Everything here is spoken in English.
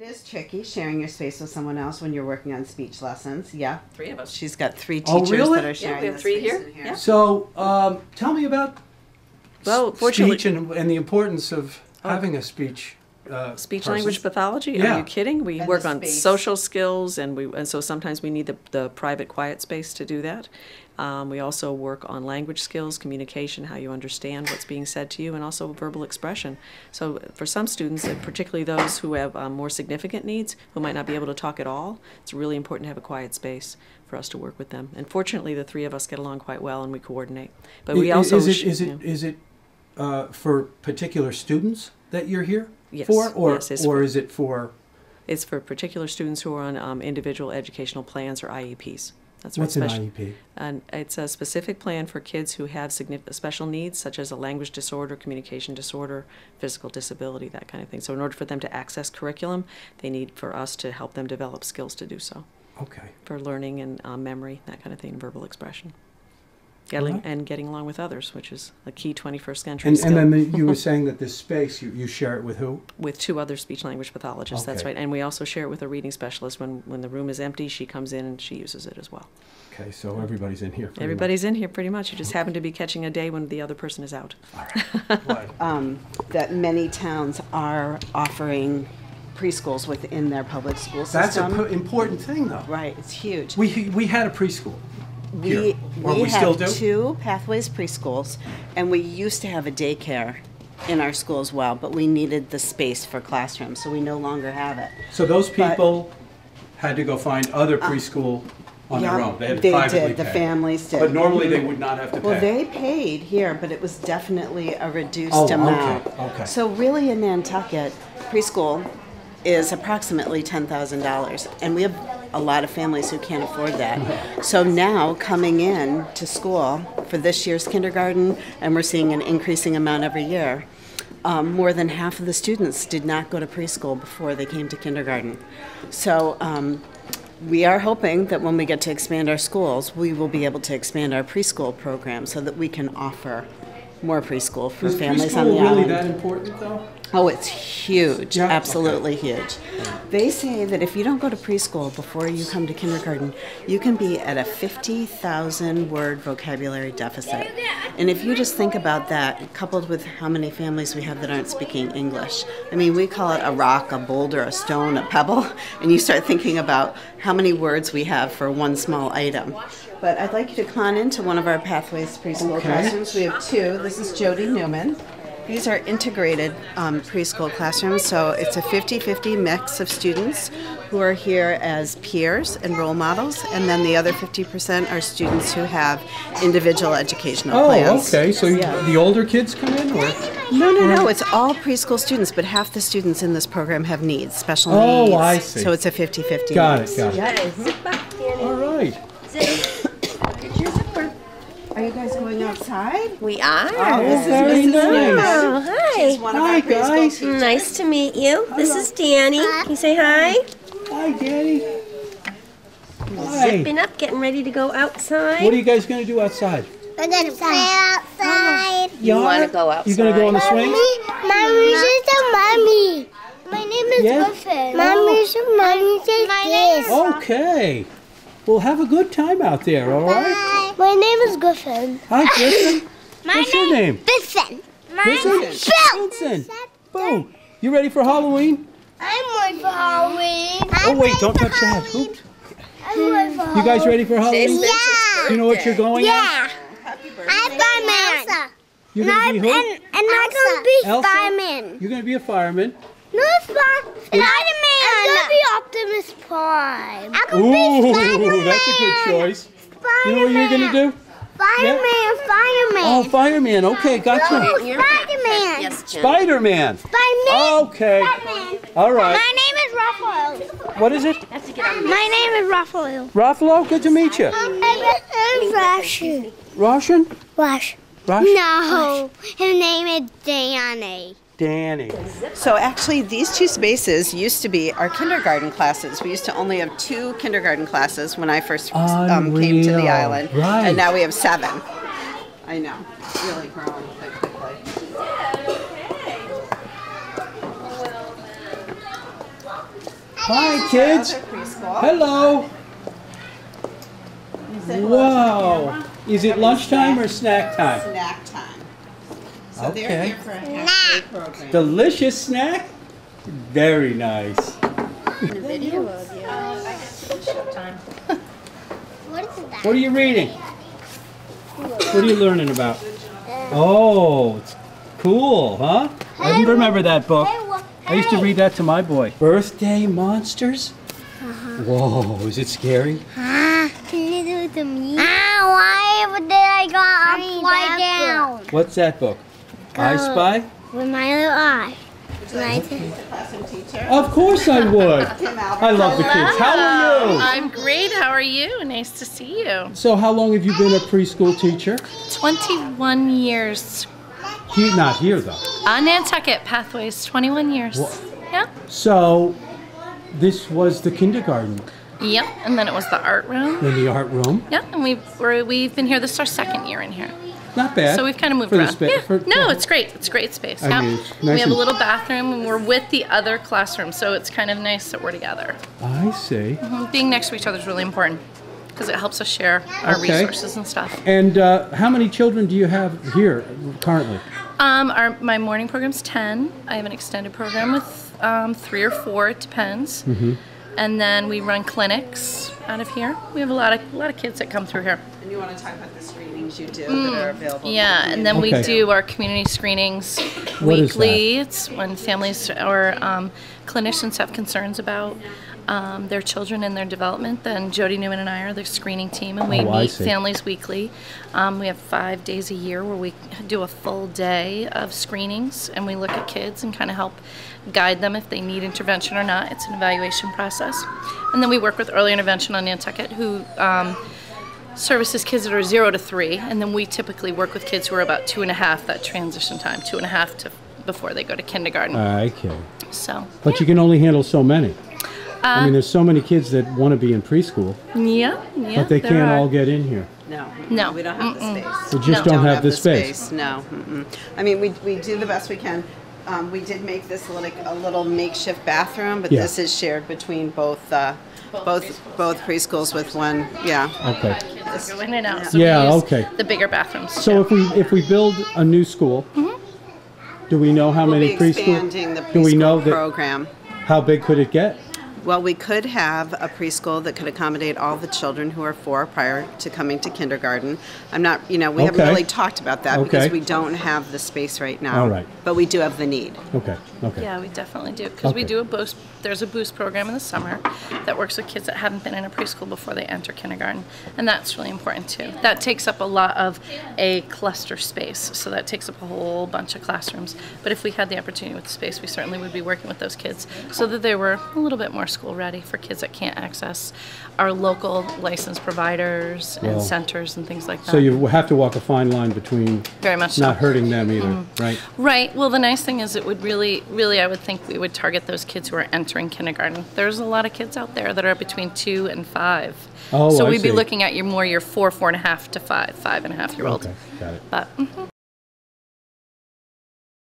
is tricky sharing your space with someone else when you're working on speech lessons. Yeah. 3 of us. She's got 3 Oh, teachers really? that are sharing we have the 3 space here. in Yeah. So, tell me about Well, fortunately, speech and the importance of having a speech. speech person. language pathology. Yeah. Are you kidding? We And work the on space. social skills, and so sometimes we need the private, quiet space to do that. We also work on language skills, communication, how you understand what's being said to you, and also verbal expression. So for some students, and particularly those who have more significant needs, who might not be able to talk at all, it's really important to have a quiet space for us to work with them. And fortunately, the 3 of us get along quite well, and we coordinate. But we also Is it for particular students that you're here Yes. for, or Yes, is it for? It's for particular students who are on individual educational plans or IEPs. That's right. What's an IEP? And it's a specific plan for kids who have special needs, such as a language disorder, communication disorder, physical disability, that kind of thing. So in order for them to access curriculum, they need for us to help them develop skills to do so. Okay. For learning and memory, that kind of thing, verbal expression. Right. And getting along with others, which is a key 21st century And skill. then you were saying that this space, you share it with who? With 2 other speech language pathologists, that's Okay. right. And we also share it with a reading specialist. When the room is empty, she comes in and she uses it as well. Okay, so everybody's in here. pretty Everybody's in here pretty much. You just happen to be catching a day when the other person is out. much. All right. That many towns are offering preschools within their public school That's system. an important thing, though. Right, it's huge. We had a preschool. here. Or We we still have do? 2 Pathways preschools, and we used to have a daycare in our school as well, but we needed the space for classrooms, so we no longer have it. So those people had to go find other preschool on their Yeah, own. They had to they privately did. The pay. families did. But normally they would not have to pay. Well, they paid here, but it was definitely a reduced Oh, okay, amount. okay. So really in Nantucket, preschool is approximately $10,000, and we have a lot of families who can't afford that. So now coming in to school for this year's kindergarten, and we're seeing an increasing amount every year, more than half of the students did not go to preschool before they came to kindergarten. So we are hoping that when we get to expand our schools, we will be able to expand our preschool program so that we can offer more preschool for Is families on the preschool really island. that important, though? Oh, it's huge, Yeah? absolutely huge. They say that if you don't go to preschool before you come to kindergarten, you can be at a 50,000 word vocabulary deficit. And if you just think about that, coupled with how many families we have that aren't speaking English, I mean, we call it a rock, a boulder, a stone, a pebble, and you start thinking about how many words we have for one small item. But I'd like you to come on into one of our Pathways preschool Okay. classrooms. We have 2. This is Jody Newman. These are integrated preschool classrooms, so it's a 50-50 mix of students who are here as peers and role models, and then the other 50% are students who have individual educational plans. Oh, okay. So Yeah. the older kids come in, or? No, it's all preschool students, but half the students in this program have needs, special Oh, needs. I see. So it's a 50-50 Got mix. it, got it. Yeah. All right. Are you guys going outside? We are. Oh, this is very Mrs. nice. Newman. Oh, She's hi. one of Hi, our preschool guys. teachers. Nice to meet you. This is Danny. Can you say hi? Hi, Danny. Hi. Zipping up, getting ready to go outside. What are you guys going to do outside? We're gonna play outside. You are? want to go outside? You going to go on the swings? Mommy says to mommy. My name is Yeah? Griffin. Mommy says this. Okay. Well, have a good time out there, all right? My name is Griffin. Hi, Griffin. What's your name? Vincent. Vincent. Vincent. Boom. You ready for Halloween? I'm ready for Halloween. Oh, wait, don't touch that. Oops. I'm ready for Halloween. You guys ready for Halloween? Yeah. You know what you're going as? Yeah. I'm Spider-Man. You're going to be who? And I'm gonna be Elsa? Spider-Man. You're going to be a fireman. No, Spider-Man. I'm gonna be Optimus Prime. I'm gonna be Ooh, Spider-Man. that's a good choice. Spider-Man. You know what you're going to do? Fireman, fireman. Oh, fireman. Okay, gotcha. No, Spider-Man. Yes, Jen. Spider-Man. Spider-Man. Okay. Spider-Man. All right. My name is Raphael. What is it? My name is Raphael. Ruffalo? Good to meet you. I'm Russian. Russian? Rush. Rush? No, his name is Danny. Danny. So actually, these 2 spaces used to be our kindergarten classes. We used to only have 2 kindergarten classes when I first came to the Unreal. island. Right. And now we have 7. I know, really growing quite quickly. Hi, kids. Hello. Wow. Is it lunchtime or snack time? Snack time. So Okay. they're here for a half-day program. Delicious snack? Very nice. What is that? What are you reading? What are you learning about? Oh, it's cool, huh? I remember that book. I used to read that to my boy. Birthday monsters? Whoa, is it scary? Can you do it to me? Why did I go upside down? What's that book? I Spy? With my little eye. Classroom teacher. Of course I would. I love the kids. How are you? I'm great. How are you? Nice to see you. So how long have you been a preschool teacher? 21 years. Not here though. Nantucket Pathways, 21 years. Yeah. So this was the kindergarten Yep. And then it was the art room. in the art room. Yep. And we've been here. This is our second year in here. Not bad. So we've kind of moved for the around. spa- Yeah. for- No, it's great. It's great space. I Yeah. mean, it's We nice have a and- little bathroom, and we're with the other classroom, so it's kind of nice that we're together. I see. Being next to each other is really important because it helps us share our Okay. resources and stuff. And how many children do you have here currently? My morning program's 10. I have an extended program with 3 or 4. It depends. Mm-hmm. And then we run clinics out of here. We have a lot of kids that come through here. And you want to talk about the screenings you do that are available? Yeah, and then we Okay. do our community screenings What is weekly. It's when families or clinicians have concerns about their children and their development. Then Jody Newman and I are the screening team, and we Oh, I meet see. families weekly. We have 5 days a year where we do a full day of screenings, and we look at kids and kind of help guide them if they need intervention or not. It's an evaluation process. And then we work with Early Intervention on Nantucket, who services kids that are 0 to 3, and then we typically work with kids who are about 2.5, that transition time, 2.5 to before they go to kindergarten. Okay. So, But you can only handle so many. I mean, there's so many kids that want to be in preschool, yeah, but they there can't are. all get in here. No. No. We don't have the space. We just No. don't have the space. No. I mean, we do the best we can. We did make this a little makeshift bathroom, but Yeah. this is shared between both preschools with one. Yeah. Okay. Kids go in and out. So Yeah, we use okay. the bigger bathrooms. So if we build a new school, do we know how We'll many be preschool? expanding the Do we know preschool that? program. How big could it get? Well, we could have a preschool that could accommodate all the children who are 4 prior to coming to kindergarten. I'm not, we haven't Okay. really talked about that because Okay. we don't have the space right now. All right. But we do have the need. Okay. Okay. Yeah, we definitely do, because we Okay. do a boost. There's a boost program in the summer that works with kids that haven't been in a preschool before they enter kindergarten, and that's really important too. That takes up a lot of a cluster space, so that takes up a whole bunch of classrooms. But if we had the opportunity with the space, we certainly would be working with those kids so that they were a little bit more school ready for kids that can't access our local licensed providers and Well, centers and things like that. So you have to walk a fine line between Very much so. not hurting them either, right? Right. Well, the nice thing is it would really, I would think we would target those kids who are entering kindergarten. There's a lot of kids out there that are between 2 and 5. Oh, so I we'd be see. looking at your 4.5 to 5.5-year-old. Okay, got it. But